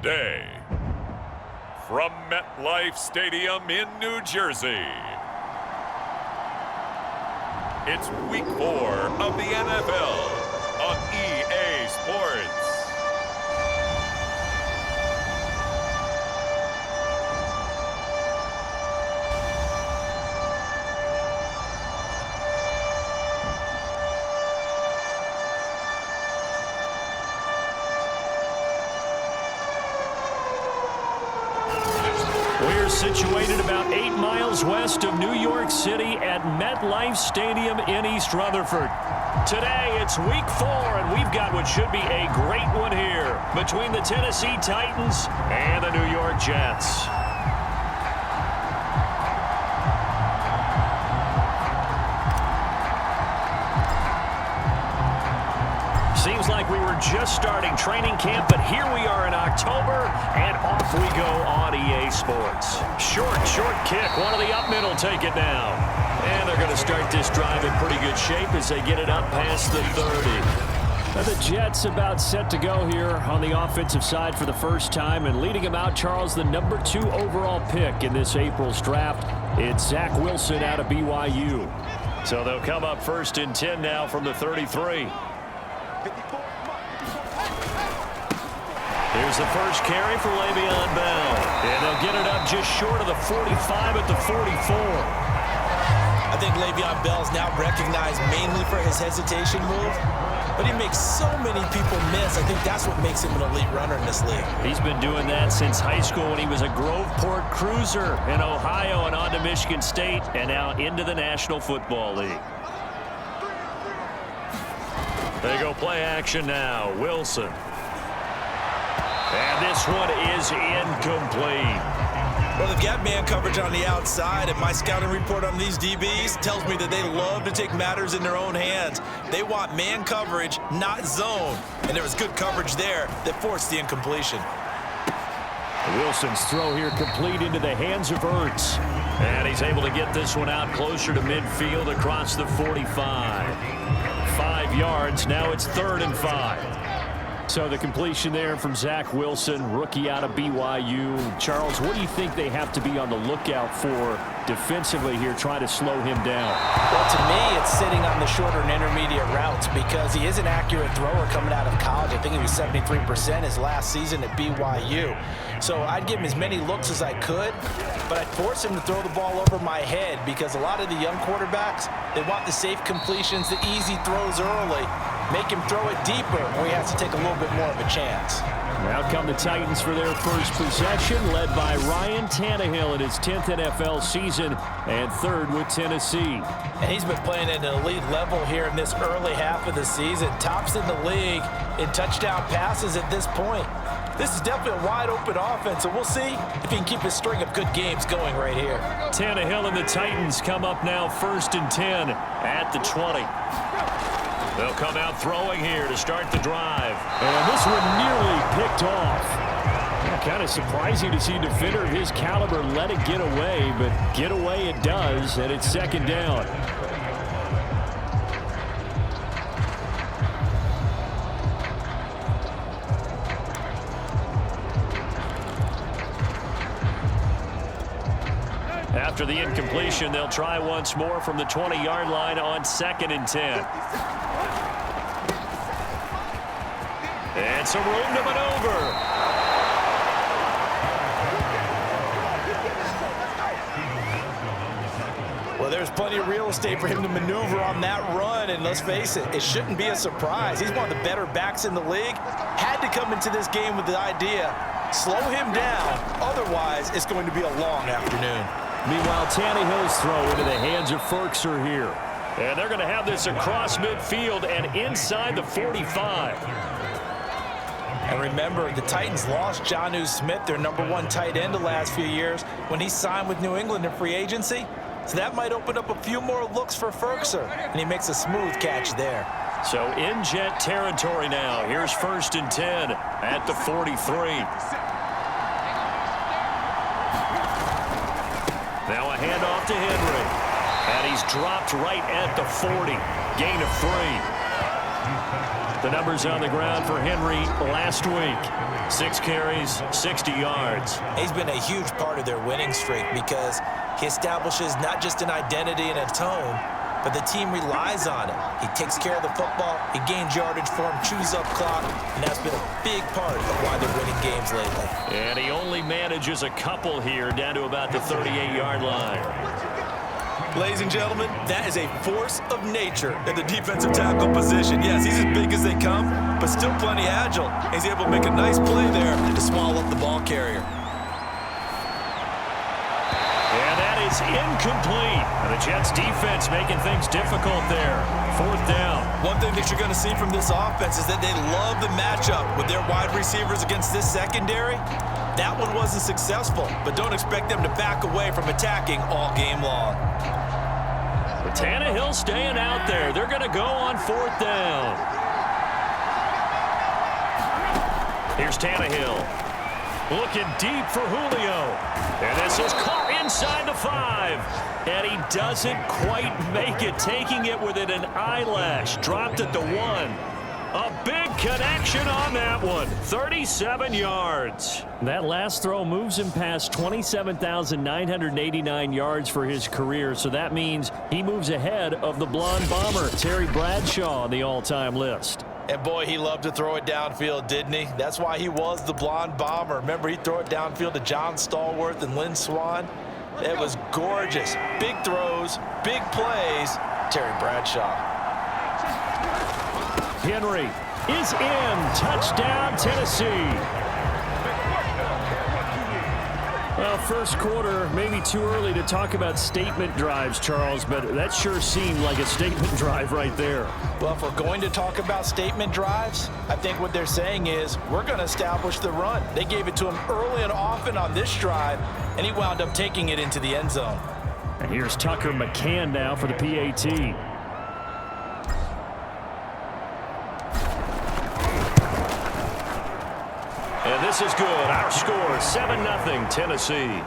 day. From MetLife Stadium in New Jersey, it's Week 4 of the NFL on EA Sports. We're situated about 8 miles west of New York City at MetLife Stadium in East Rutherford. Today, it's Week 4, and we've got what should be a great one here between the Tennessee Titans and the New York Jets. Seems like we were just starting training camp, but here we are in October, and off we go on EA Sports. Short kick. One of the up mid will take it now. And they're going to start this drive in pretty good shape as they get it up past the 30. Now the Jets about set to go here on the offensive side for the first time, and leading them out, Charles, the number 2 overall pick in this April's draft. It's Zach Wilson out of BYU. So they'll come up first and 10 now from the 33. Here's the first carry for Le'Veon Bell. And they'll get it up just short of the 45 at the 44. I think Le'Veon Bell's now recognized mainly for his hesitation move, but he makes so many people miss. I think that's what makes him an elite runner in this league. He's been doing that since high school when he was a Groveport Cruiser in Ohio and on to Michigan State and now into the National Football League. They go play action now. Wilson. And this one is incomplete. Well, they've got man coverage on the outside, and my scouting report on these DBs tells me that they love to take matters in their own hands. They want man coverage, not zone. And there was good coverage there that forced the incompletion. Wilson's throw here complete into the hands of Ertz. And he's able to get this one out closer to midfield across the 45. 5 yards. Now it's 3rd and 5. So the completion there from Zach Wilson, rookie out of BYU. Charles, what do you think they have to be on the lookout for defensively here, trying to slow him down? Well, to me, it's sitting on the shorter and intermediate routes because he is an accurate thrower coming out of college. I think he was 73% his last season at BYU. So I'd give him as many looks as I could, but I'd force him to throw the ball over my head because a lot of the young quarterbacks, they want the safe completions, the easy throws early. Make him throw it deeper where he has to take a little bit more of a chance. Now come the Titans for their first possession, led by Ryan Tannehill in his 10th NFL season and 3rd with Tennessee. And he's been playing at an elite level here in this early half of the season. Tops in the league in touchdown passes at this point. This is definitely a wide-open offense, so we'll see if he can keep his string of good games going right here. Tannehill and the Titans come up now 1st and 10 at the 20. They'll come out throwing here to start the drive. And this one nearly picked off. Kind of surprising to see a defender of his caliber let it get away, but get away it does, and it's 2nd down. After the incompletion, they'll try once more from the 20-yard line on 2nd and 10. And some room to maneuver. Well, there's plenty of real estate for him to maneuver on that run, and let's face it, it shouldn't be a surprise. He's one of the better backs in the league. Had to come into this game with the idea, slow him down, otherwise it's going to be a long afternoon. Meanwhile, Tannehill's throw into the hands of Ferkser here. And they're going to have this across midfield and inside the 45. And remember, the Titans lost Jonnu Smith, their #1 tight end the last few years, when he signed with New England in free agency. So that might open up a few more looks for Ferkser, and he makes a smooth catch there. So in Jet territory now. Here's 1st and 10 at the 43. Now a handoff to Henry. And he's dropped right at the 40. Gain of 3. The numbers on the ground for Henry last week. 6 carries, 60 yards. He's been a huge part of their winning streak because he establishes not just an identity and a tone, but the team relies on it. He takes care of the football, he gains yardage for him, chews up clock, and that's been a big part of why they're winning games lately. And he only manages a couple here down to about the 38-yard line. Ladies and gentlemen, that is a force of nature at the defensive tackle position. Yes, he's as big as they come, but still plenty agile. He's able to make a nice play there to swallow up the ball carrier. And that is incomplete. And the Jets defense making things difficult there. 4th down. One thing that you're going to see from this offense is that they love the matchup with their wide receivers against this secondary. That one wasn't successful, but don't expect them to back away from attacking all game long. Tannehill staying out there. They're going to go on 4th down. Here's Tannehill. Looking deep for Julio. And this is caught inside the 5. And he doesn't quite make it, taking it within an eyelash. Dropped at the 1. A big connection on that one. 37 yards. That last throw moves him past 27,989 yards for his career. So that means he moves ahead of the blonde bomber, Terry Bradshaw, on the all-time list. And boy, he loved to throw it downfield, didn't he? That's why he was the blonde bomber. Remember, he'd throw it downfield to John Stallworth and Lynn Swann. It was gorgeous. Big throws, big plays. Terry Bradshaw. Henry is in. Touchdown, Tennessee. Well, first quarter, maybe too early to talk about statement drives, Charles, but that sure seemed like a statement drive right there. Well, if we're going to talk about statement drives, I think what they're saying is we're going to establish the run. They gave it to him early and often on this drive, and he wound up taking it into the end zone. And here's Tucker McCann now for the PAT. And this is good. Our score, 7-0 Tennessee.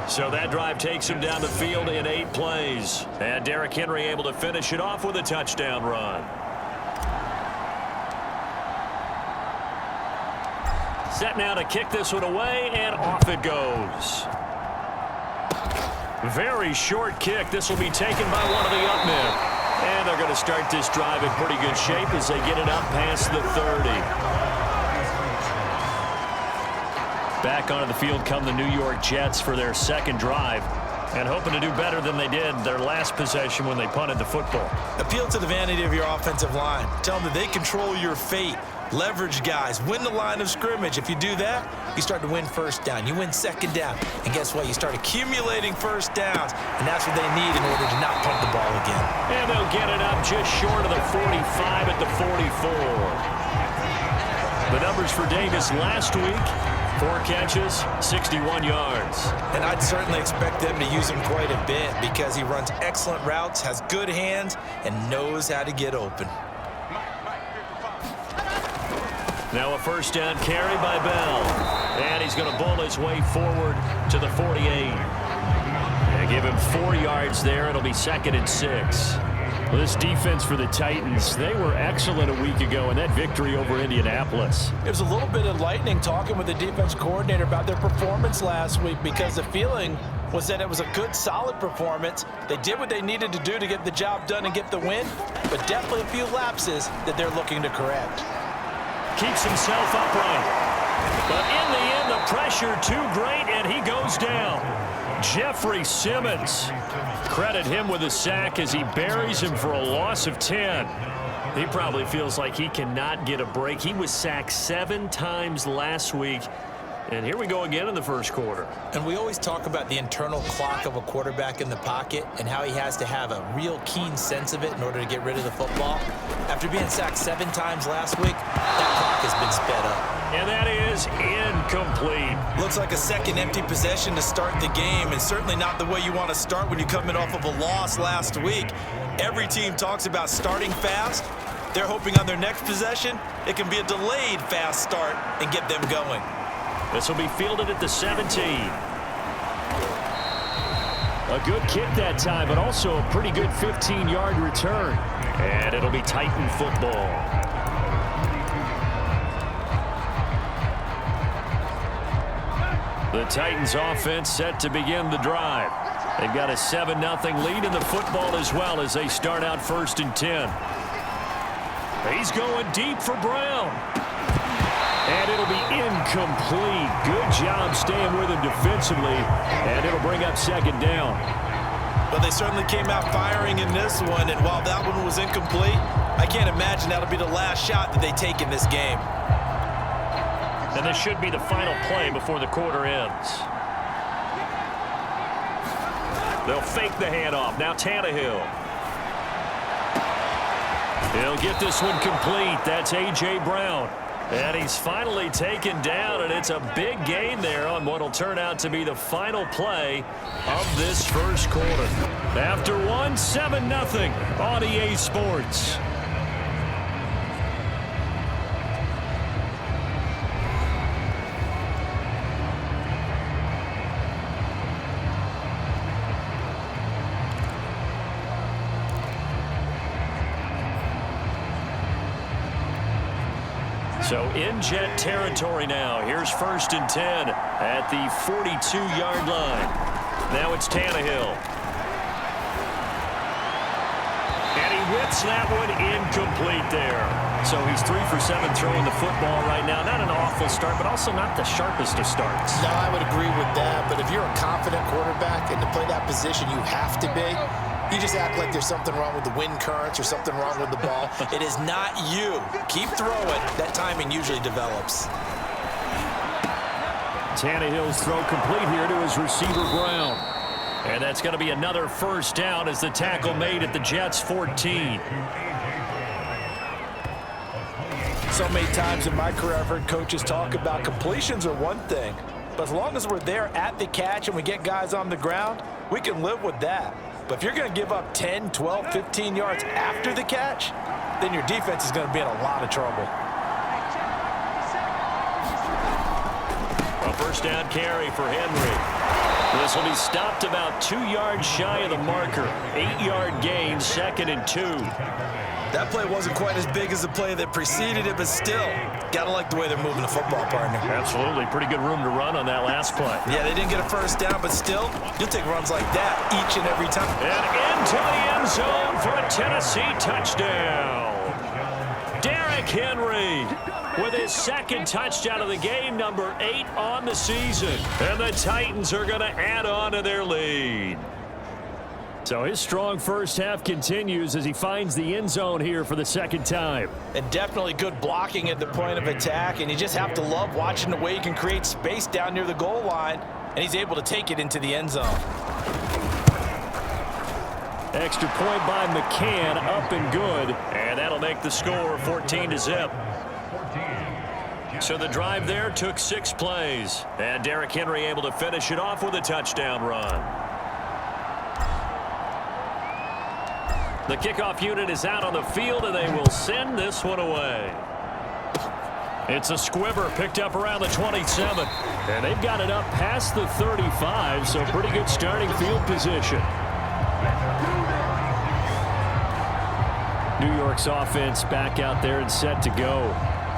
So that drive takes him down the field in 8 plays. And Derrick Henry able to finish it off with a touchdown run. Set now to kick this one away, and off it goes. Very short kick. This will be taken by one of the up men. And they're going to start this drive in pretty good shape as they get it up past the 30. Back onto the field come the New York Jets for their second drive, and hoping to do better than they did their last possession when they punted the football. Appeal to the vanity of your offensive line. Tell them that they control your fate. Leverage guys. Win the line of scrimmage. If you do that, you start to win first down. You win second down. And guess what? You start accumulating first downs, and that's what they need in order to not punt the ball again. And they'll get it up just short of the 45 at the 44. The numbers for Davis last week: 4 catches, 61 yards. And I'd certainly expect them to use him quite a bit because he runs excellent routes, has good hands, and knows how to get open. Now a first down carry by Bell. And he's going to bull his way forward to the 48. And give him 4 yards there. It'll be 2nd and 6. Well, this defense for the Titans, they were excellent a week ago in that victory over Indianapolis. It was a little bit enlightening talking with the defense coordinator about their performance last week, because the feeling was that it was a good, solid performance. They did what they needed to do to get the job done and get the win, but definitely a few lapses that they're looking to correct. Keeps himself upright. But in the end, the pressure too great, and he goes down. Jeffrey Simmons. Credit him with a sack as he buries him for a loss of 10. He probably feels like he cannot get a break. He was sacked 7 times last week. And here we go again in the first quarter. And we always talk about the internal clock of a quarterback in the pocket and how he has to have a real keen sense of it in order to get rid of the football. After being sacked 7 times last week, that clock has been sped up. And that is incomplete. Looks like a second empty possession to start the game, and certainly not the way you want to start when you're coming off of a loss last week. Every team talks about starting fast. They're hoping on their next possession, it can be a delayed fast start and get them going. This will be fielded at the 17. A good kick that time, but also a pretty good 15-yard return. And it'll be Titan football. The Titans offense set to begin the drive. They've got a 7-0 lead in the football as well as they start out 1st and 10. He's going deep for Brown. And it'll be incomplete. Good job staying with him defensively. And it'll bring up 2nd down. But they certainly came out firing in this one. And while that one was incomplete, I can't imagine that'll be the last shot that they take in this game. And this should be the final play before the quarter ends. They'll fake the handoff. Now Tannehill. He'll get this one complete. That's A.J. Brown. And he's finally taken down, and it's a big gain there on what will turn out to be the final play of this first quarter. After one, 7-0 on EA Sports. So in Jet territory now. Here's 1st and 10 at the 42-yard line. Now it's Tannehill. And he whips that one incomplete there. So he's 3 for 7 throwing the football right now. Not an awful start, but also not the sharpest of starts. No, I would agree with that. But if you're a confident quarterback and to play that position, you have to be. You just act like there's something wrong with the wind currents or something wrong with the ball. It is not you. Keep throwing. That timing usually develops. Tannehill's throw complete here to his receiver Brown. And that's going to be another 1st down as the tackle made at the Jets' 14. So many times in my career I've heard coaches talk about completions are one thing. But as long as we're there at the catch and we get guys on the ground, we can live with that. But if you're going to give up 10, 12, 15 yards after the catch, then your defense is going to be in a lot of trouble. A 1st down carry for Henry. This will be stopped about 2 yards shy of the marker. 8-yard gain, 2nd and 2. That play wasn't quite as big as the play that preceded it, but still, gotta like the way they're moving the football, partner. Absolutely. Pretty good room to run on that last play. Yeah, they didn't get a 1st down, but still, you'll take runs like that each and every time. And into the end zone for a Tennessee touchdown. Derrick Henry with his 2nd touchdown of the game, number 8 on the season. And the Titans are going to add on to their lead. So his strong first half continues as he finds the end zone here for the 2nd time. And definitely good blocking at the point of attack, and you just have to love watching the way he can create space down near the goal line, and he's able to take it into the end zone. Extra point by McCann, up and good, and that'll make the score 14-0. So the drive there took 6 plays, and Derrick Henry able to finish it off with a touchdown run. The kickoff unit is out on the field, and they will send this one away. It's a squibber picked up around the 27. And they've got it up past the 35, so pretty good starting field position. New York's offense back out there and set to go.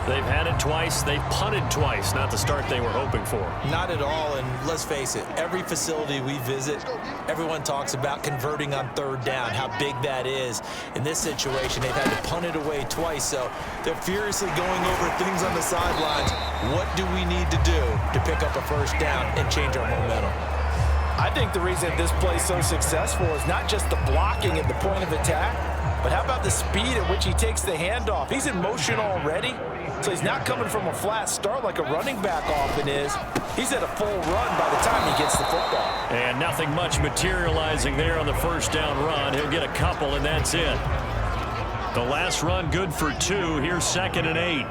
They've had it twice. They've punted twice. Not the start they were hoping for. Not at all, and let's face it, every facility we visit, everyone talks about converting on 3rd down, how big that is. In this situation, they've had to punt it away twice, so they're furiously going over things on the sidelines. What do we need to do to pick up a 1st down and change our momentum? I think the reason this play's so successful is not just the blocking at the point of attack, but how about the speed at which he takes the handoff? He's in motion already, so he's not coming from a flat start like a running back often is. He's at a full run by the time he gets the football. And nothing much materializing there on the 1st down run. He'll get a couple, and that's it. The last run good for 2. Here's 2nd and 8.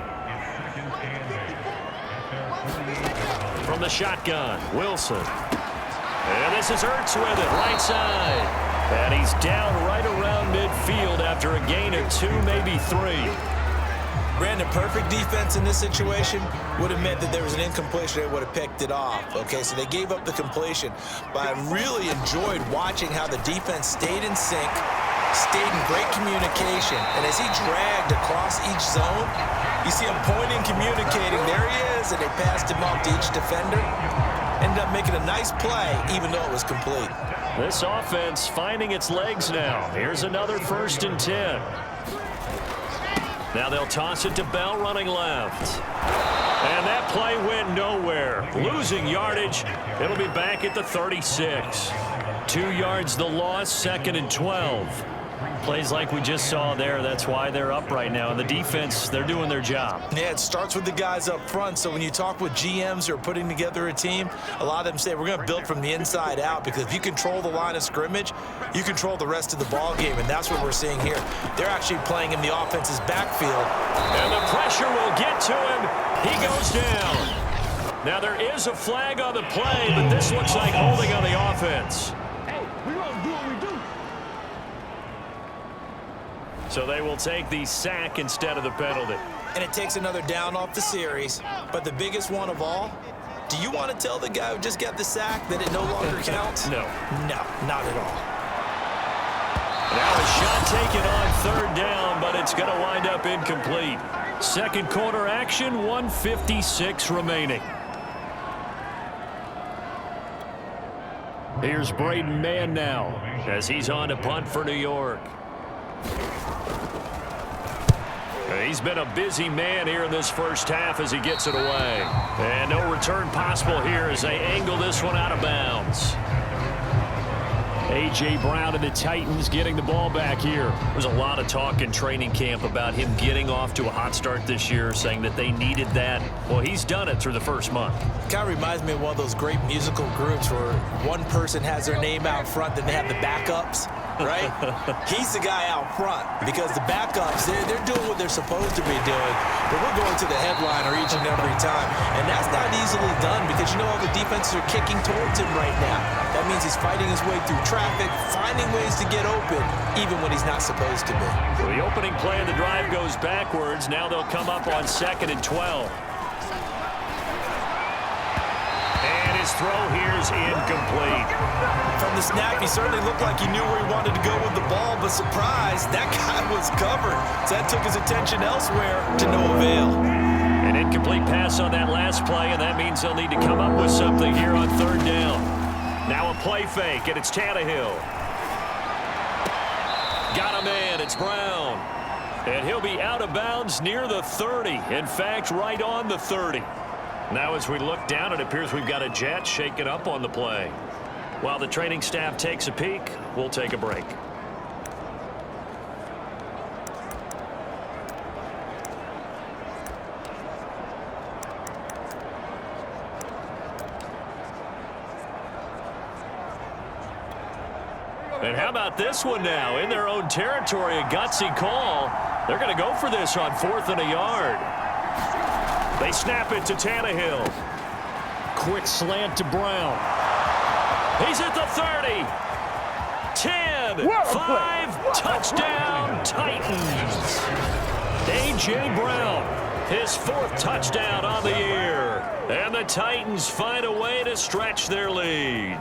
From the shotgun, Wilson. And this is Ertz with it, right side. And he's down right around midfield after a gain of 2, maybe 3. Brandon, perfect defense in this situation would have meant that there was an incompletion. They would have picked it off. Okay, so they gave up the completion. But I really enjoyed watching how the defense stayed in sync, stayed in great communication. And as he dragged across each zone, you see him pointing, communicating. There he is, and they passed him off to each defender. Ended up making a nice play, even though it was complete. This offense finding its legs now. Here's another 1st and 10. Now they'll toss it to Bell running left. And that play went nowhere. Losing yardage. It'll be back at the 36. 2 yards the loss, 2nd and 12. Plays like we just saw there. That's why they're up right now. And the defense, they're doing their job. Yeah, it starts with the guys up front. So when you talk with GMs who are putting together a team, a lot of them say we're going to build from the inside out, because if you control the line of scrimmage, you control the rest of the ball game, and that's what we're seeing here. They're actually playing in the offense's backfield. And the pressure will get to him. He goes down. Now there is a flag on the play, but this looks like holding on the offense. So they will take the sack instead of the penalty. And it takes another down off the series. But the biggest one of all, do you want to tell the guy who just got the sack that it no longer counts? No. No, not at all. Now a shot taken on 3rd down, but it's going to wind up incomplete. 2nd quarter action, 1:56 remaining. Here's Braden Mann now as he's on to punt for New York. He's been a busy man here in this first half as he gets it away. And no return possible here as they angle this one out of bounds. A.J. Brown and the Titans getting the ball back here. There's a lot of talk in training camp about him getting off to a hot start this year, saying that they needed that. Well, he's done it through the first month. Kind of reminds me of one of those great musical groups where one person has their name out front, then they have the backups, right? He's the guy out front because the backups, they're doing what they're supposed to be doing, but we're going to the headliner each and every time. And that's not easily done because, you know, all the defenses are kicking towards him right now. That means he's fighting his way through traffic, finding ways to get open, even when he's not supposed to be. So the opening play of the drive goes backwards. Now they'll come up on 2nd and 12. And his throw here's incomplete. From the snap, he certainly looked like he knew where he wanted to go with the ball, but surprise, that guy was covered. So that took his attention elsewhere to no avail. An incomplete pass on that last play, and that means they'll need to come up with something here on 3rd down. Now a play fake, and it's Tannehill. Got a man, it's Brown. And he'll be out of bounds near the 30. In fact, right on the 30. Now as we look down, it appears we've got a jet shaking up on the play. While the training staff takes a peek, we'll take a break. And how about this one now? In their own territory, a gutsy call. They're going to go for this on 4th and a yard. They snap it to Tannehill. Quick slant to Brown. He's at the 30. 10. 5. Touchdown, Titans. A.J. Brown, his 4th touchdown on the year. And the Titans find a way to stretch their lead.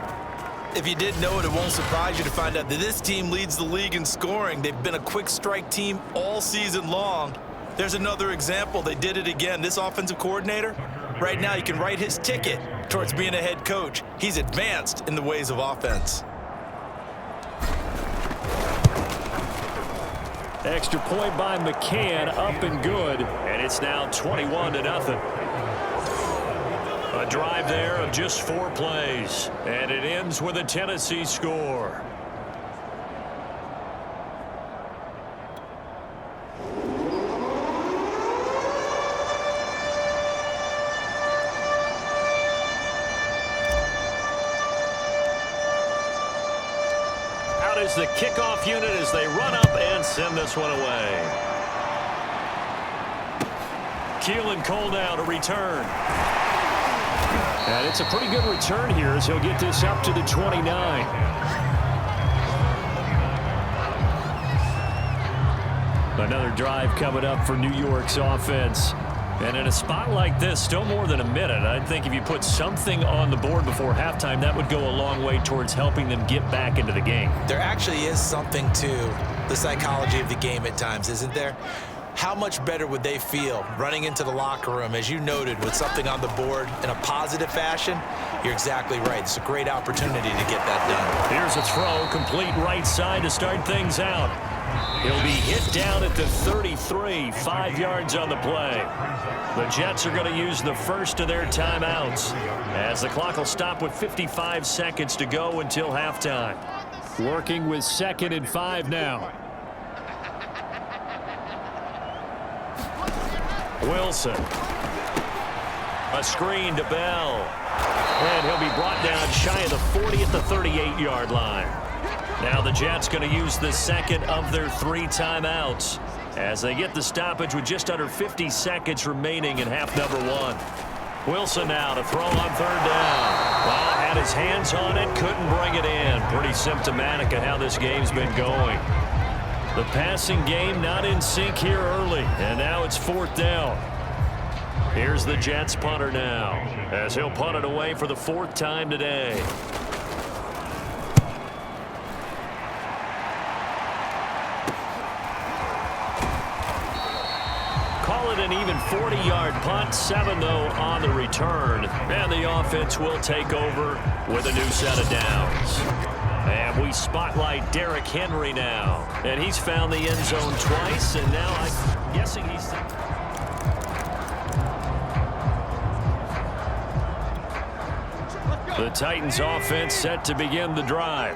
If you didn't know it, it won't surprise you to find out that this team leads the league in scoring. They've been a quick strike team all season long. There's another example. They did it again. This offensive coordinator, right now, you can write his ticket towards being a head coach. He's advanced in the ways of offense. Extra point by McCann, up and good. And it's now 21-0. A drive there of just 4 plays. And it ends with a Tennessee score. Out is the kickoff unit as they run up and send this one away. Keelan Cole now to return. And it's a pretty good return here as he'll get this up to the 29. Another drive coming up for New York's offense. And in a spot like this, still more than a minute, I think if you put something on the board before halftime, that would go a long way towards helping them get back into the game. There actually is something to the psychology of the game at times, isn't there? How much better would they feel running into the locker room, as you noted, with something on the board in a positive fashion? You're exactly right. It's a great opportunity to get that done. Here's a throw, complete right side to start things out. He'll be hit down at the 33, 5 yards on the play. The Jets are going to use the first of their timeouts, as the clock will stop with 55 seconds to go until halftime. Working with 2nd and 5 now. Wilson. A screen to Bell. And he'll be brought down shy of the 40 at the 38-yard line. Now the Jets going to use the second of their 3 timeouts as they get the stoppage with just under 50 seconds remaining in half number 1. Wilson now to throw on 3rd down. Well, had his hands on it, couldn't bring it in. Pretty symptomatic of how this game's been going. The passing game not in sync here early, and now it's 4th down. Here's the Jets punter now, as he'll punt it away for the 4th time today. Call it an even 40-yard punt, 7 though on the return, and the offense will take over with a new set of downs. And we spotlight Derrick Henry now. And he's found the end zone twice, and now I'm guessing he's... The Titans offense set to begin the drive.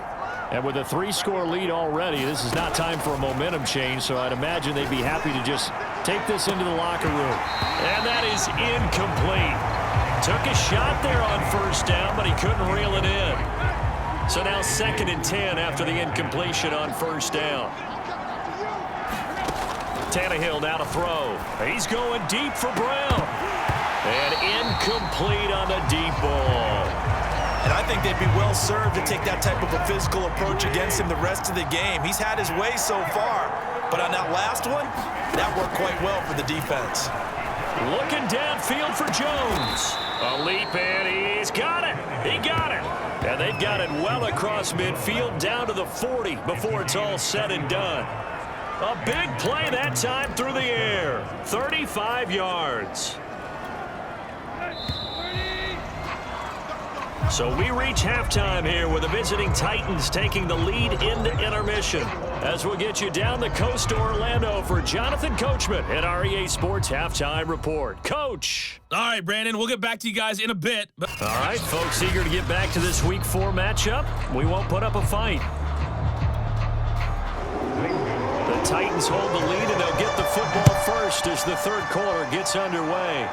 And with a 3-score lead already, this is not time for a momentum change, so I'd imagine they'd be happy to just take this into the locker room. And that is incomplete. Took a shot there on 1st down, but he couldn't reel it in. So now 2nd and 10 after the incompletion on 1st down. Tannehill now to throw. He's going deep for Brown. And incomplete on the deep ball. And I think they'd be well served to take that type of a physical approach against him the rest of the game. He's had his way so far. But on that last one, that worked quite well for the defense. Looking downfield for Jones. A leap, and he's got it. He got it. And they've got it well across midfield down to the 40 before it's all said and done. A big play that time through the air. 35 yards. So we reach halftime here with the visiting Titans taking the lead into intermission. As we'll get you down the coast to Orlando for Jonathan Coachman at our EA Sports Halftime Report. Coach. All right, Brandon, we'll get back to you guys in a bit. All right, folks, eager to get back to this Week 4 matchup. We won't put up a fight. The Titans hold the lead, and they'll get the football first as the 3rd quarter gets underway.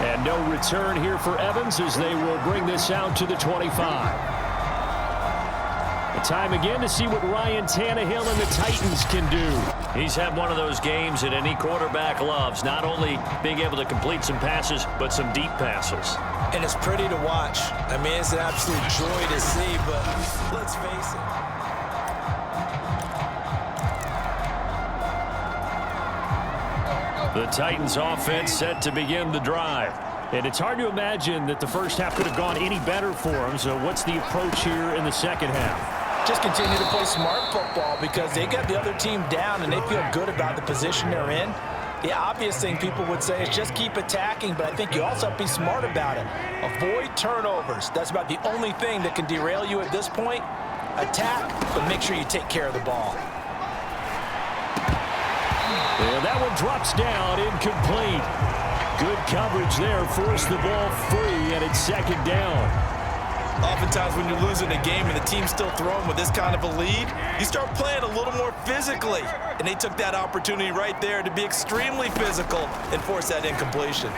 And no return here for Evans as they will bring this out to the 25. The time again to see what Ryan Tannehill and the Titans can do. He's had one of those games that any quarterback loves, not only being able to complete some passes, but some deep passes. And it's pretty to watch. I mean, it's an absolute joy to see, but let's face it. The Titans offense set to begin the drive. And it's hard to imagine that the first half could have gone any better for them. So what's the approach here in the second half? Just continue to play smart football because they got the other team down and they feel good about the position they're in. The obvious thing people would say is just keep attacking, but I think you also have to be smart about it. Avoid turnovers. That's about the only thing that can derail you at this point. Attack, but make sure you take care of the ball. And that one drops down, incomplete. Good coverage there, forced the ball free, and it's 2nd down. Oftentimes when you're losing a game and the team's still throwing with this kind of a lead, you start playing a little more physically. And they took that opportunity right there to be extremely physical and force that incompletion.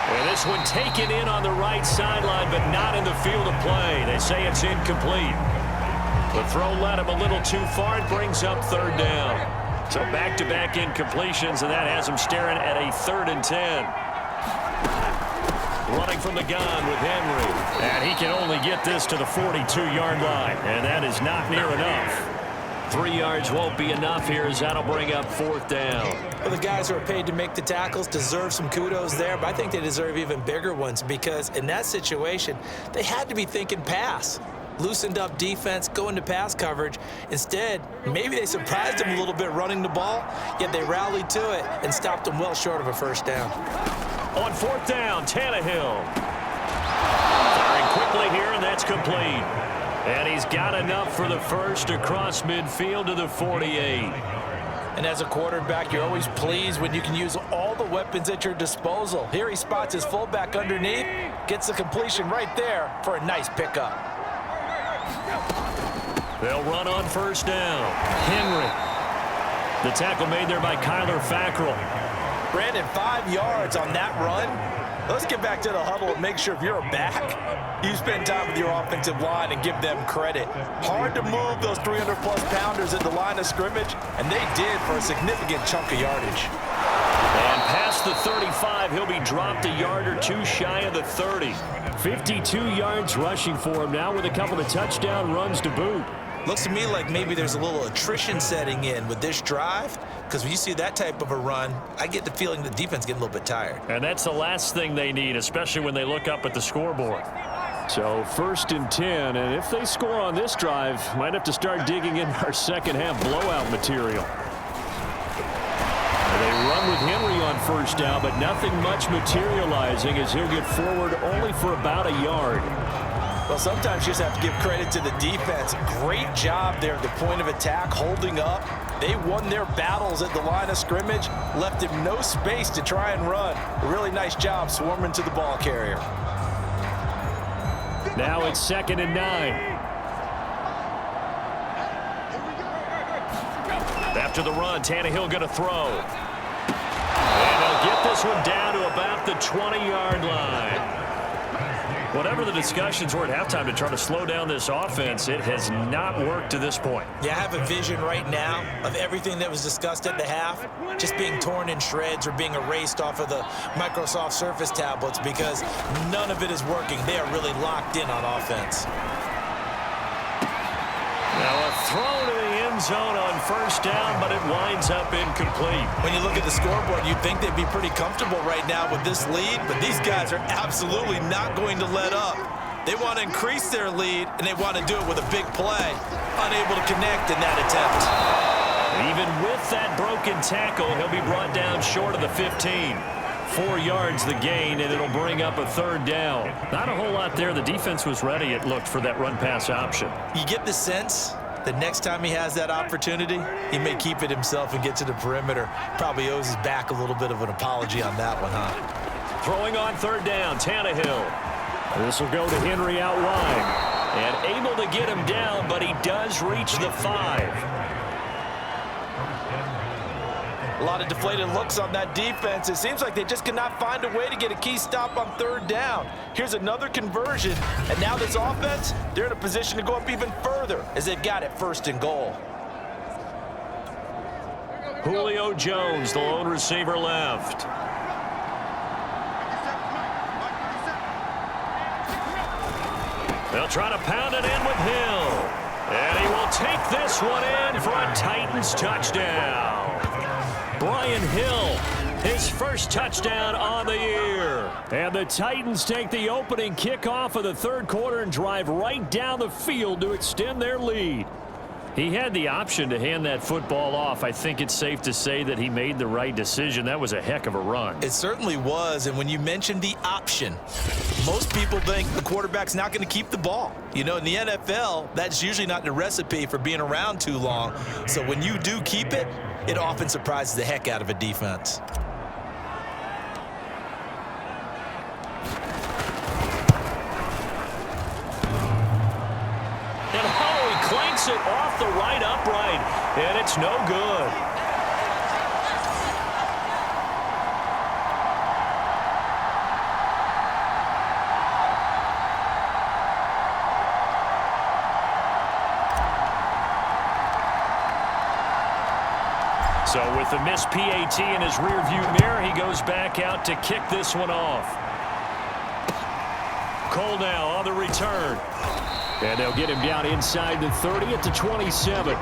And this one taken in on the right sideline, but not in the field of play. They say it's incomplete. The throw led him a little too far. It brings up 3rd down. So back-to-back incompletions, and that has him staring at a 3rd and 10. Running from the gun with Henry. And he can only get this to the 42-yard line, and that is not near enough. 3 yards won't be enough here as that'll bring up 4th down. Well, the guys who are paid to make the tackles deserve some kudos there, but I think they deserve even bigger ones because in that situation, they had to be thinking pass. Loosened up defense, go into pass coverage. Instead, maybe they surprised them a little bit running the ball, yet they rallied to it and stopped them well short of a 1st down. On 4th down, Tannehill. Firing quickly here, and that's complete. And he's got enough for the first across midfield to the 48. And as a quarterback, you're always pleased when you can use all the weapons at your disposal. Here he spots his fullback underneath, gets the completion right there for a nice pickup. They'll run on 1st down. Henry. The tackle made there by Kyler Fackrell. Brandon, 5 yards on that run. Let's get back to the huddle and make sure if you're a back, you spend time with your offensive line and give them credit. Hard to move those 300-plus pounders at the line of scrimmage, and they did for a significant chunk of yardage. And past the 35, he'll be dropped a yard or 2 shy of the 30. 52 yards rushing for him now with a couple of touchdown runs to boot. Looks to me like maybe there's a little attrition setting in with this drive, because when you see that type of a run, I get the feeling the defense getting a little bit tired. And that's the last thing they need, especially when they look up at the scoreboard. So 1st and 10, and if they score on this drive, might have to start digging in our second-half blowout material. They run with Henry on 1st down, but nothing much materializing as he'll get forward only for about a yard. Well, sometimes you just have to give credit to the defense. Great job there at the point of attack, holding up. They won their battles at the line of scrimmage, left him no space to try and run. A really nice job swarming to the ball carrier. Now it's 2nd and 9. After the run, Tannehill going to throw. And they'll get this one down to about the 20-yard line. Whatever the discussions were at halftime to try to slow down this offense, it has not worked to this point. Yeah, I have a vision right now of everything that was discussed at the half just being torn in shreds or being erased off of the Microsoft Surface tablets because none of it is working. They are really locked in on offense. Now a throw to the end zone on 1st down, but it winds up incomplete. When you look at the scoreboard, you'd think they'd be pretty comfortable right now with this lead, but these guys are absolutely not going to let up. They want to increase their lead, and they want to do it with a big play. Unable to connect in that attempt. Even with that broken tackle, he'll be brought down short of the 15. 4 yards the gain, and it'll bring up a 3rd down. Not a whole lot there. The defense was ready, it looked, for that run-pass option. You get the sense that next time he has that opportunity, he may keep it himself and get to the perimeter. Probably owes his back a little bit of an apology on that one, huh? Throwing on 3rd down, Tannehill. This will go to Henry out wide. And able to get him down, but he does reach the 5. A lot of deflated looks on that defense. It seems like they just cannot find a way to get a key stop on 3rd down. Here's another conversion, and now this offense, they're in a position to go up even further as they've got it 1st and goal. Julio Jones, the lone receiver left. They'll try to pound it in with Hill. And he will take this one in for a Titans touchdown. Brian Hill, his first touchdown on the year. And the Titans take the opening kickoff of the 3rd quarter and drive right down the field to extend their lead. He had the option to hand that football off. I think it's safe to say that he made the right decision. That was a heck of a run. It certainly was, and when you mentioned the option, most people think the quarterback's not going to keep the ball. You know, in the NFL, that's usually not the recipe for being around too long. So when you do keep it, it often surprises the heck out of a defense. And oh, he clanks it off the right upright, and it's no good. So with the missed PAT in his rearview mirror, he goes back out to kick this one off. Cole now on the return. And they'll get him down inside the 30 at the 27.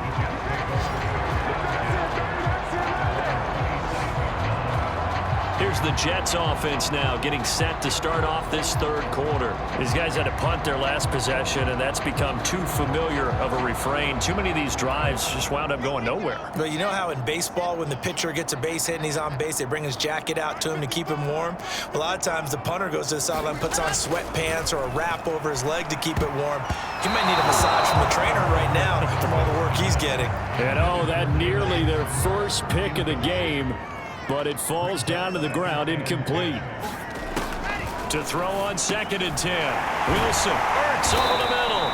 Here's the Jets offense now getting set to start off this third quarter. These guys had to punt their last possession, and that's become too familiar of a refrain. Too many of these drives just wound up going nowhere. But you know how in baseball, when the pitcher gets a base hit and he's on base, they bring his jacket out to him to keep him warm? A lot of times the punter goes to the sideline, puts on sweatpants or a wrap over his leg to keep it warm. He might need a massage from the trainer right now from all the work he's getting. And that nearly their first pick of the game. But it falls down to the ground, incomplete. To throw on 2nd and 10. Wilson, Ertz over the middle.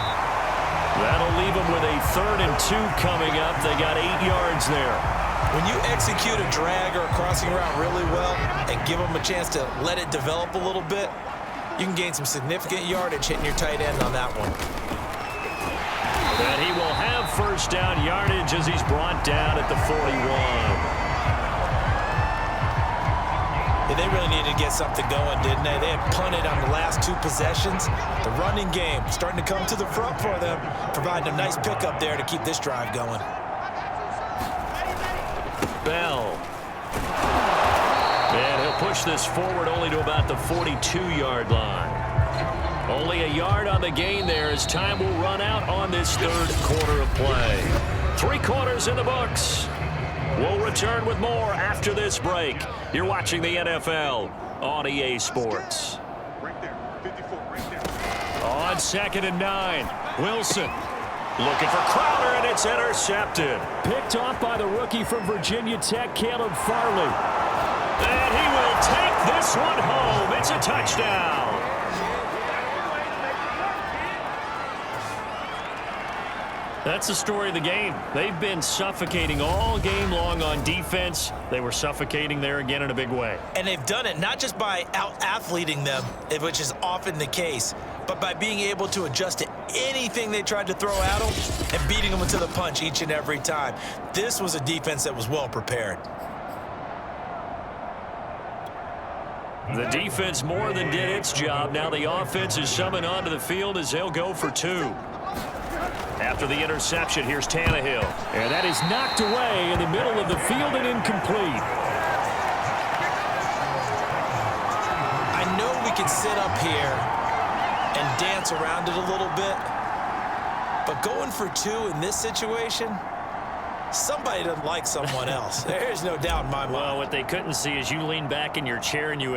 That'll leave them with a 3rd and 2 coming up. They got 8 yards there. When you execute a drag or a crossing route really well and give them a chance to let it develop a little bit, you can gain some significant yardage hitting your tight end on that one. And he will have first down yardage as he's brought down at the 41. They really needed to get something going, didn't they? They had punted on the last 2 possessions. The running game starting to come to the front for them, providing a nice pickup there to keep this drive going. Bell. And he'll push this forward only to about the 42-yard line. Only a yard on the gain there as time will run out on this third quarter of play. 3 quarters in the books. We'll return with more after this break. You're watching the NFL on EA Sports. On 2nd and 9, Wilson looking for Crowder, and it's intercepted. Picked off by the rookie from Virginia Tech, Caleb Farley. And he will take this one home. It's a touchdown. That's the story of the game. They've been suffocating all game long on defense. They were suffocating there again in a big way. And they've done it not just by out-athleting them, which is often the case, but by being able to adjust to anything they tried to throw at them and beating them to the punch each and every time. This was a defense that was well prepared. The defense more than did its job. Now the offense is summoned onto the field as they'll go for 2. After the interception, here's Tannehill. And that is knocked away in the middle of the field and incomplete. I know we can sit up here and dance around it a little bit, but going for 2 in this situation, somebody doesn't like someone else. There's no doubt in my mind. Well, what they couldn't see is you lean back in your chair and you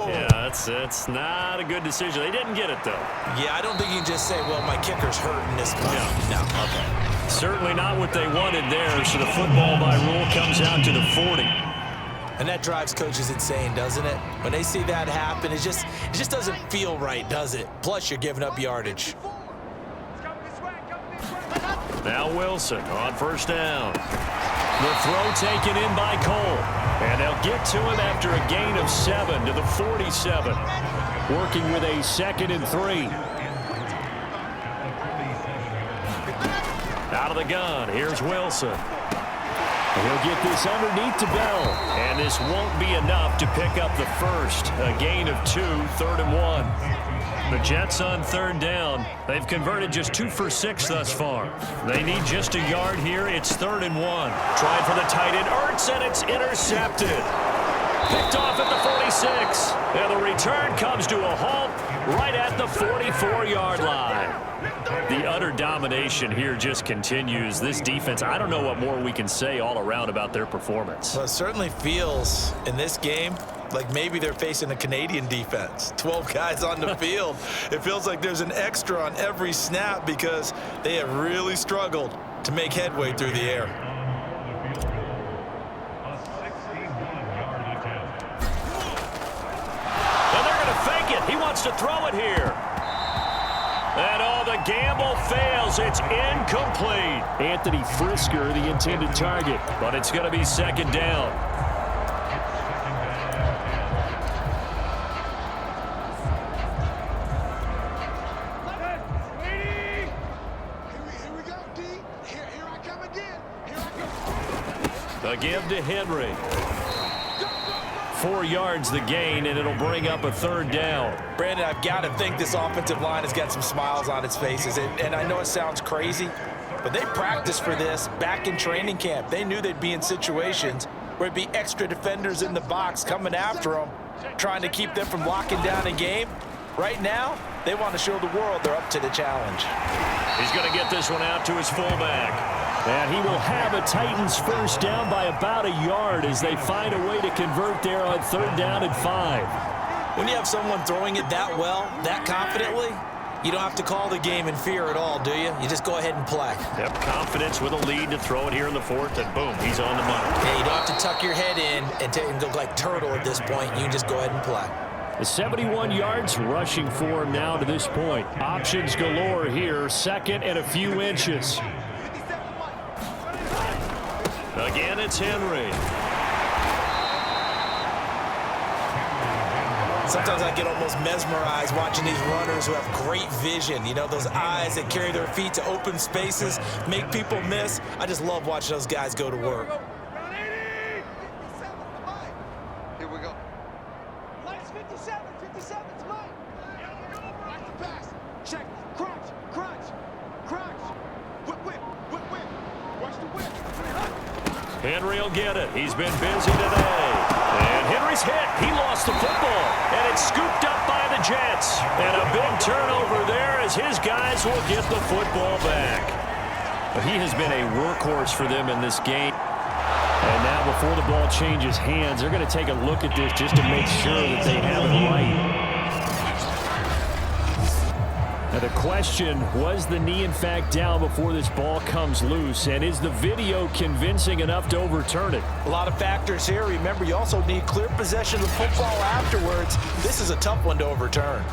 yeah, that's not a good decision. They didn't get it, though. Yeah, I don't think you can just say, well, my kicker's hurting this play. No, okay. Certainly not what they wanted there, so the football by rule comes out to the 40. And that drives coaches insane, doesn't it? When they see that happen, it just doesn't feel right, does it? Plus, you're giving up yardage. Now Wilson on first down. The throw taken in by Cole. And they'll get to him after a gain of 7 to the 47. Working with a 2nd and 3. Out of the gun, here's Wilson. He'll get this underneath to Bell. And this won't be enough to pick up the first. A gain of 2, 3rd and 1. The Jets on 3rd down. They've converted just 2 for 6 thus far. They need just a yard here. It's 3rd and 1. Tried for the tight end, Ertz, and it's intercepted. Picked off at the 46. And the return comes to a halt right at the 44-yard line. The utter domination here just continues. This defense, I don't know what more we can say all around about their performance. Well, it certainly feels in this game like maybe they're facing a Canadian defense. 12 guys on the field. It feels like there's an extra on every snap because they have really struggled to make headway through the air. And they're going to fake it. He wants to throw it here. And the gamble fails. It's incomplete. Anthony Frisker, the intended target, but it's going to be 2nd down. A give to Henry. 4 yards the gain, and it'll bring up a 3rd down. Brandon, I've got to think this offensive line has got some smiles on its faces. And I know it sounds crazy, but they practiced for this back in training camp. They knew they'd be in situations where it'd be extra defenders in the box coming after them, trying to keep them from locking down a game. Right now, they want to show the world they're up to the challenge. He's going to get this one out to his fullback. And he will have a Titans 1st down by about a yard as they find a way to convert there on 3rd down and 5. When you have someone throwing it that well, that confidently, you don't have to call the game in fear at all, do you? You just go ahead and play. Yep, confidence with a lead to throw it here in the 4th, and boom, he's on the money. Yeah, you don't have to tuck your head in and go like turtle at this point. You can just go ahead and play. The 71 yards rushing for him now to this point. Options galore here, 2nd and a few inches. Again, it's Henry. Sometimes I get almost mesmerized watching these runners who have great vision. You know, those eyes that carry their feet to open spaces, make people miss. I just love watching those guys go to work. Here we go. Lights 57, 57 tonight. Back to pass. Check. Crunch, crunch, crunch. Whip, whip, whip, whip. Watch the whip. Henry will get it. He's been busy today. And Henry's hit. He lost the football. And it's scooped up by the Jets. And a big turnover there as his guys will get the football back. But he has been a workhorse for them in this game. And now before the ball changes hands, they're going to take a look at this just to make sure that they have it right. Now the question, was the knee in fact down before this ball comes loose? And is the video convincing enough to overturn it? A lot of factors here. Remember, you also need clear possession of the football afterwards. This is a tough one to overturn.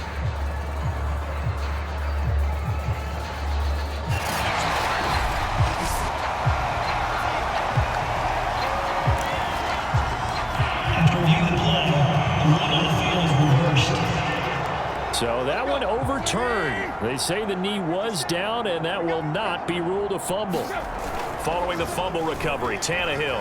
So that one overturned. They say the knee was down, and that will not be ruled a fumble. Following the fumble recovery, Tannehill.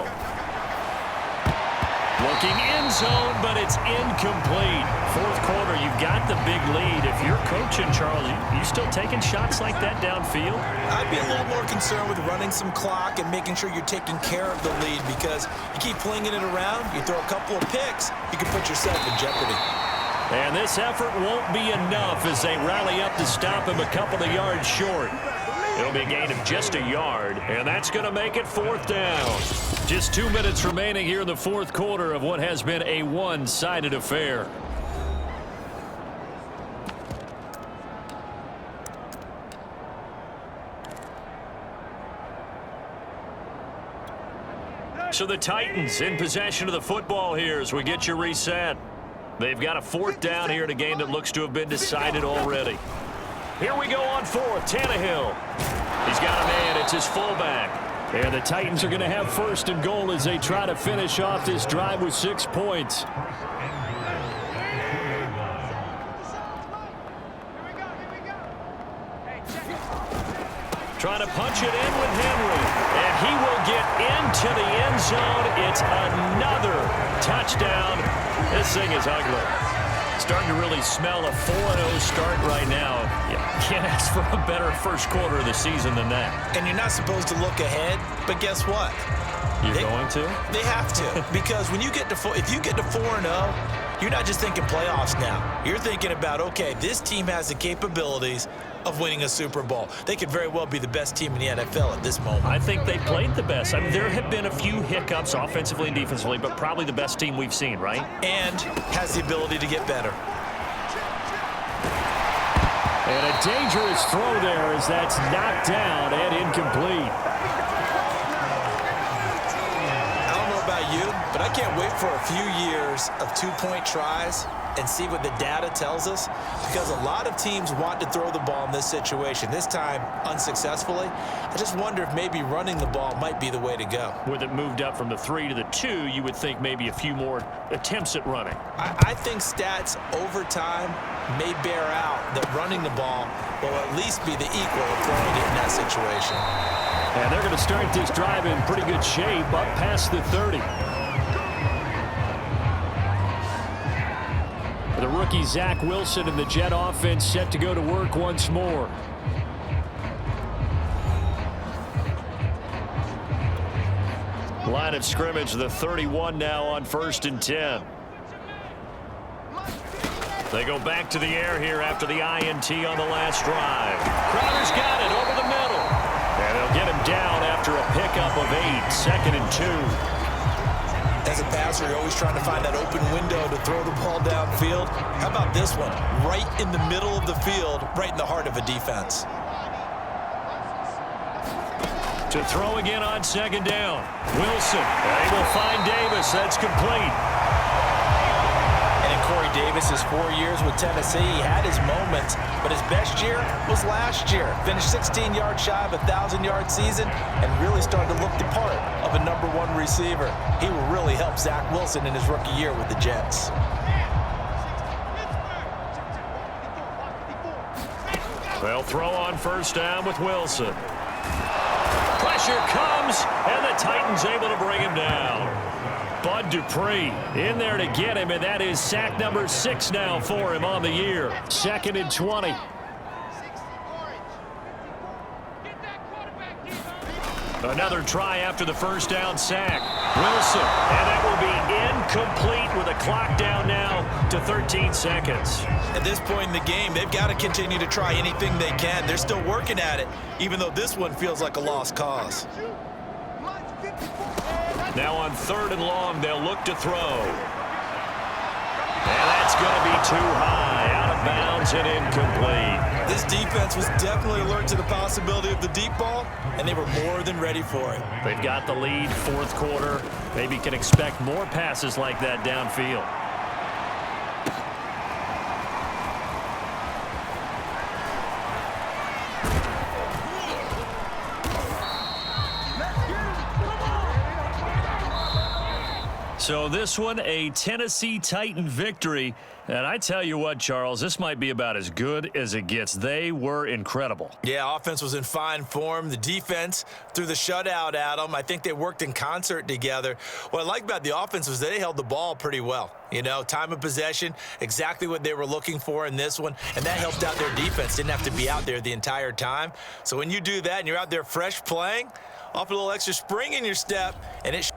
Looking end zone, but it's incomplete. 4th quarter, you've got the big lead. If you're coaching, Charles, you still taking shots like that downfield? I'd be a little more concerned with running some clock and making sure you're taking care of the lead, because you keep flinging it around, you throw a couple of picks, you can put yourself in jeopardy. And this effort won't be enough as they rally up to stop him a couple of yards short. It'll be a gain of just a yard, and that's going to make it 4th down. Just 2 minutes remaining here in the 4th quarter of what has been a one-sided affair. So the Titans in possession of the football here as we get you reset. They've got a 4th down here in a game that looks to have been decided already. Here we go on 4th. Tannehill. He's got a man. It's his fullback. And the Titans are going to have 1st and goal as they try to finish off this drive with 6 points. Trying to punch it in with Henry. And he will get into the end zone. It's another touchdown. This thing is ugly. Starting to really smell a 4-0 start right now. You can't ask for a better 1st quarter of the season than that. And you're not supposed to look ahead, but guess what? You're going to? They have to, because when you get to if you get to 4-0, you're not just thinking playoffs now. You're thinking about, okay, this team has the capabilities of winning a Super Bowl. They could very well be the best team in the NFL at this moment. I think they played the best. I mean, there have been a few hiccups offensively and defensively, but probably the best team we've seen, right? And has the ability to get better. And a dangerous throw there as that's knocked down and incomplete. I don't know about you, but I can't wait for a few years of 2-point tries and see what the data tells us, because a lot of teams want to throw the ball in this situation, this time unsuccessfully. I just wonder if maybe running the ball might be the way to go. With it moved up from the 3 to the 2, you would think maybe a few more attempts at running. I think stats over time may bear out that running the ball will at least be the equal of throwing it in that situation. And they're going to start this drive in pretty good shape up past the 30. the rookie Zach Wilson and the Jet offense set to go to work once more. Line of scrimmage, the 31 now on 1st and 10. They go back to the air here after the INT on the last drive. Crowder's got it over the middle. And they'll get him down after a pickup of 8, 2nd and 2. As a passer, you're always trying to find that open window to throw the ball downfield. How about this one? Right in the middle of the field, right in the heart of a defense. To throw again on 2nd down. Wilson, they will find Davis. That's complete. And in Corey Davis's 4 years with Tennessee, he had his moments, but his best year was last year. Finished 16 yards shy of a 1,000-yard season and really started to look the part of a #1 receiver. He will really help Zach Wilson in his rookie year with the Jets. They'll throw on 1st down with Wilson. Pressure comes, and the Titans able to bring him down. Bud Dupree in there to get him, and that is sack number 6 now for him on the year. 2nd and 20. Another try after the 1st down sack. Wilson, and that will be incomplete with a clock down now to 13 seconds. At this point in the game, they've got to continue to try anything they can. They're still working at it, even though this one feels like a lost cause. Now on 3rd and long, they'll look to throw. And that's going to be too high, out of bounds and incomplete. This defense was definitely alert to the possibility of the deep ball, and they were more than ready for it. They've got the lead, 4th quarter. Maybe can expect more passes like that downfield. So this one, a Tennessee Titan victory. And I tell you what, Charles, this might be about as good as it gets. They were incredible. Yeah, offense was in fine form. The defense threw the shutout at them. I think they worked in concert together. What I like about the offense was they held the ball pretty well. You know, time of possession, exactly what they were looking for in this one. And that helped out their defense. Didn't have to be out there the entire time. So when you do that and you're out there fresh playing, off a little extra spring in your step, and it